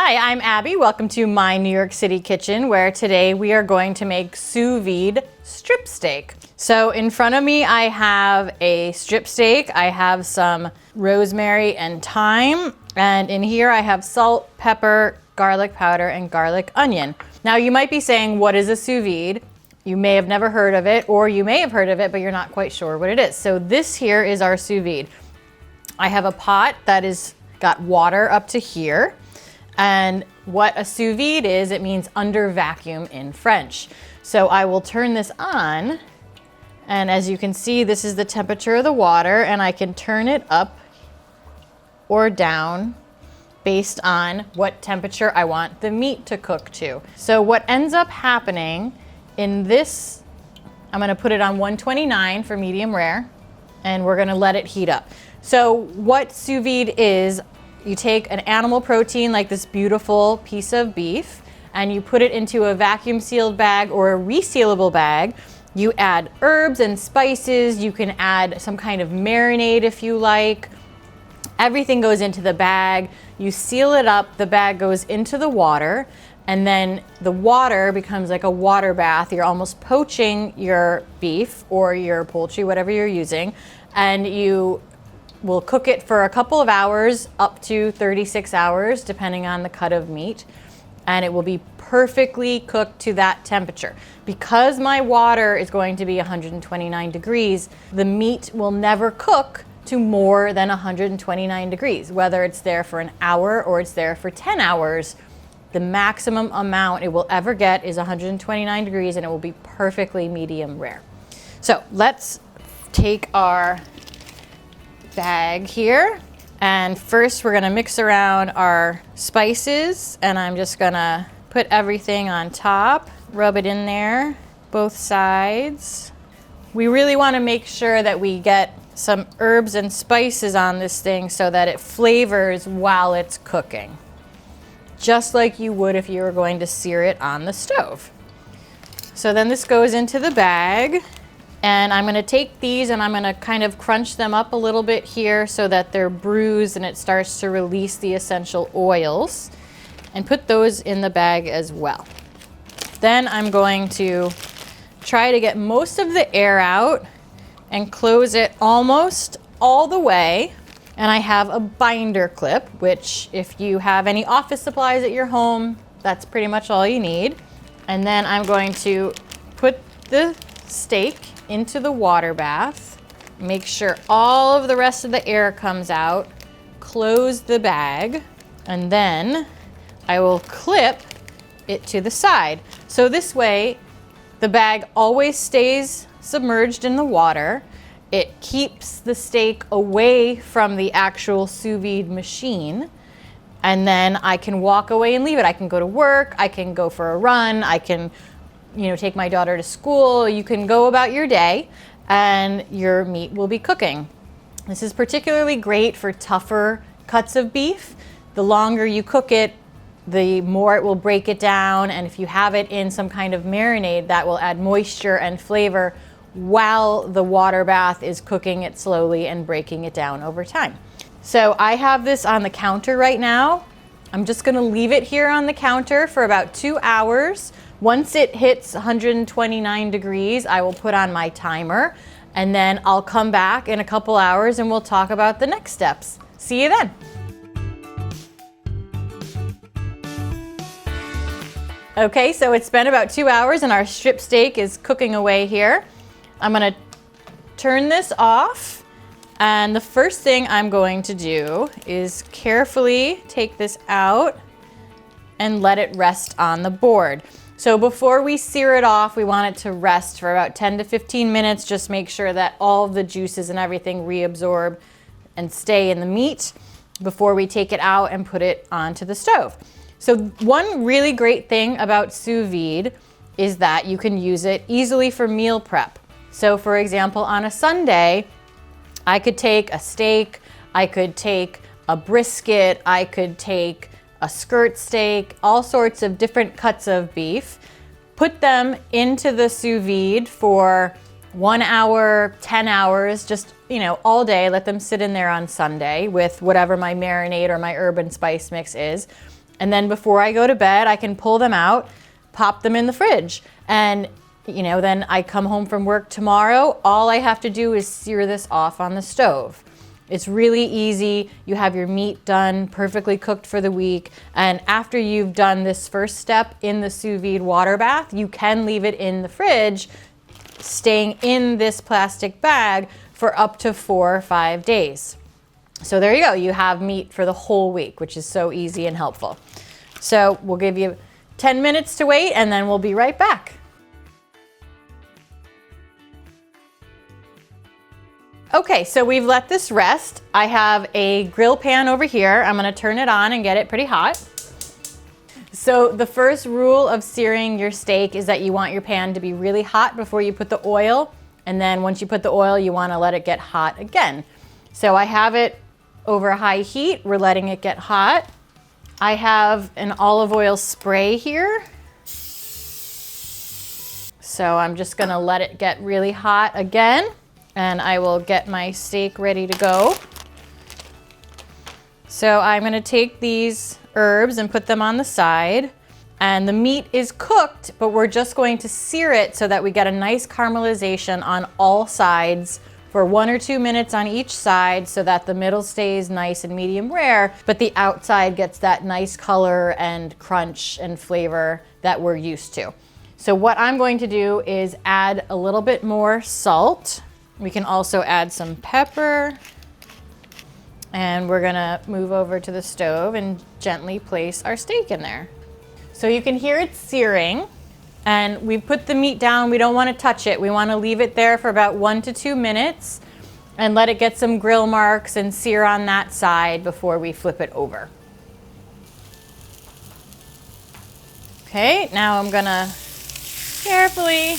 Hi, I'm Abby. Welcome to my New York City kitchen, where today we are going to make sous vide strip steak. So in front of me, I have a strip steak. I have some rosemary and thyme. And in here I have salt, pepper, garlic powder, and garlic onion. Now you might be saying, what is a sous vide? You may have never heard of it, or you may have heard of it, but you're not quite sure what it is. So this here is our sous vide. I have a pot that is got water up to here. And what a sous vide is, it means under vacuum in French. So I will turn this on, and as you can see, this is the temperature of the water, and I can turn it up or down based on what temperature I want the meat to cook to. So what ends up happening in this, I'm gonna put it on 129 for medium rare, and we're gonna let it heat up. So what sous vide is, you take an animal protein like this beautiful piece of beef and you put it into a vacuum sealed bag or a resealable bag. You add herbs and spices. You can add some kind of marinade if you like. Everything goes into the bag. You seal it up. The bag goes into the water, and then the water becomes like a water bath. You're almost poaching your beef or your poultry, whatever you're using, and you we'll cook it for a couple of hours, up to 36 hours, depending on the cut of meat. And it will be perfectly cooked to that temperature. Because my water is going to be 129 degrees, the meat will never cook to more than 129 degrees. Whether it's there for an hour or it's there for 10 hours, the maximum amount it will ever get is 129 degrees, and it will be perfectly medium rare. So let's take our bag here, and first we're gonna mix around our spices, and I'm just gonna put everything on top, rub it in there, both sides. We really want to make sure that we get some herbs and spices on this thing so that it flavors while it's cooking, just like you would if you were going to sear it on the stove. So then this goes into the bag. And I'm gonna take these and I'm gonna kind of crunch them up a little bit here so that they're bruised and it starts to release the essential oils, and put those in the bag as well. Then I'm going to try to get most of the air out and close it almost all the way. And I have a binder clip, which if you have any office supplies at your home, that's pretty much all you need. And then I'm going to put the steak into the water bath, make sure all of the rest of the air comes out, close the bag, and then I will clip it to the side. So this way, the bag always stays submerged in the water. It keeps the steak away from the actual sous vide machine, and then I can walk away and leave it. I can go to work, I can go for a run, I can take my daughter to school. You can go about your day and your meat will be cooking. This is particularly great for tougher cuts of beef. The longer you cook it, the more it will break it down. And if you have it in some kind of marinade, that will add moisture and flavor while the water bath is cooking it slowly and breaking it down over time. So I have this on the counter right now. I'm just gonna leave it here on the counter for about 2 hours. Once it hits 129 degrees, I will put on my timer, and then I'll come back in a couple hours and we'll talk about the next steps. See you then. Okay, so it's been about 2 hours and our strip steak is cooking away here. I'm gonna turn this off, and the first thing I'm going to do is carefully take this out and let it rest on the board. So before we sear it off, we want it to rest for about 10 to 15 minutes. Just make sure that all of the juices and everything reabsorb and stay in the meat before we take it out and put it onto the stove. So one really great thing about sous vide is that you can use it easily for meal prep. So for example, on a Sunday, I could take a steak, I could take a brisket, I could take a skirt steak, all sorts of different cuts of beef, put them into the sous vide for 1 hour, 10 hours, just, all day, let them sit in there on Sunday with whatever my marinade or my herb and spice mix is. And then before I go to bed, I can pull them out, pop them in the fridge. And then I come home from work tomorrow, all I have to do is sear this off on the stove. It's really easy. You have your meat done, perfectly cooked for the week. And after you've done this first step in the sous vide water bath, you can leave it in the fridge, staying in this plastic bag for up to 4 or 5 days. So there you go. You have meat for the whole week, which is so easy and helpful. So we'll give you 10 minutes to wait and then we'll be right back. Okay, so we've let this rest. I have a grill pan over here. I'm gonna turn it on and get it pretty hot. So the first rule of searing your steak is that you want your pan to be really hot before you put the oil. And then once you put the oil, you wanna let it get hot again. So I have it over high heat. We're letting it get hot. I have an olive oil spray here. So I'm just gonna let it get really hot again. And I will get my steak ready to go. So I'm gonna take these herbs and put them on the side. And the meat is cooked, but we're just going to sear it so that we get a nice caramelization on all sides for 1 or 2 minutes on each side so that the middle stays nice and medium rare, but the outside gets that nice color and crunch and flavor that we're used to. So what I'm going to do is add a little bit more salt. We can also add some pepper, and we're gonna move over to the stove and gently place our steak in there. So you can hear it searing, and we put the meat down. We don't wanna touch it. We wanna leave it there for about 1 to 2 minutes and let it get some grill marks and sear on that side before we flip it over. Okay, now I'm gonna carefully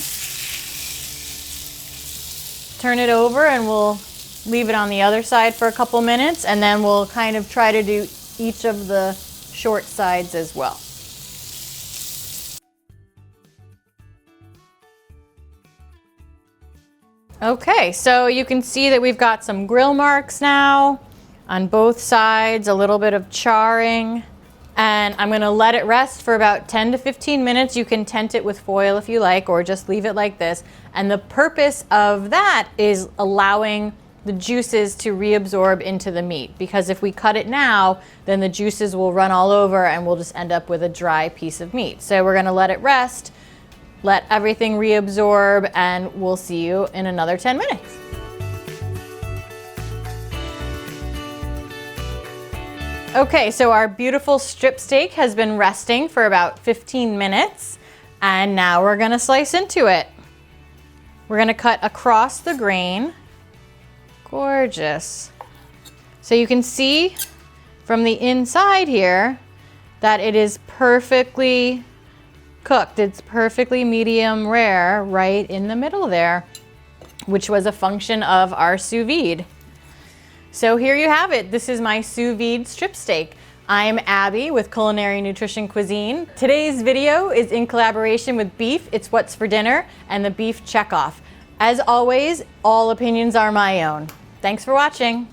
turn it over and we'll leave it on the other side for a couple minutes, and then we'll kind of try to do each of the short sides as well. Okay, so you can see that we've got some grill marks now on both sides, a little bit of charring. And I'm gonna let it rest for about 10 to 15 minutes. You can tent it with foil if you like, or just leave it like this. And the purpose of that is allowing the juices to reabsorb into the meat. Because if we cut it now, then the juices will run all over and we'll just end up with a dry piece of meat. So we're gonna let it rest, let everything reabsorb, and we'll see you in another 10 minutes. Okay, so our beautiful strip steak has been resting for about 15 minutes, and now we're gonna slice into it. We're gonna cut across the grain. Gorgeous. So you can see from the inside here that it is perfectly cooked. It's perfectly medium rare right in the middle there, which was a function of our sous vide. So here you have it. This is my sous vide strip steak. I'm Abby with Culinary Nutrition Cuisine. Today's video is in collaboration with Beef, It's What's for Dinner, and the Beef Checkoff. As always, all opinions are my own. Thanks for watching.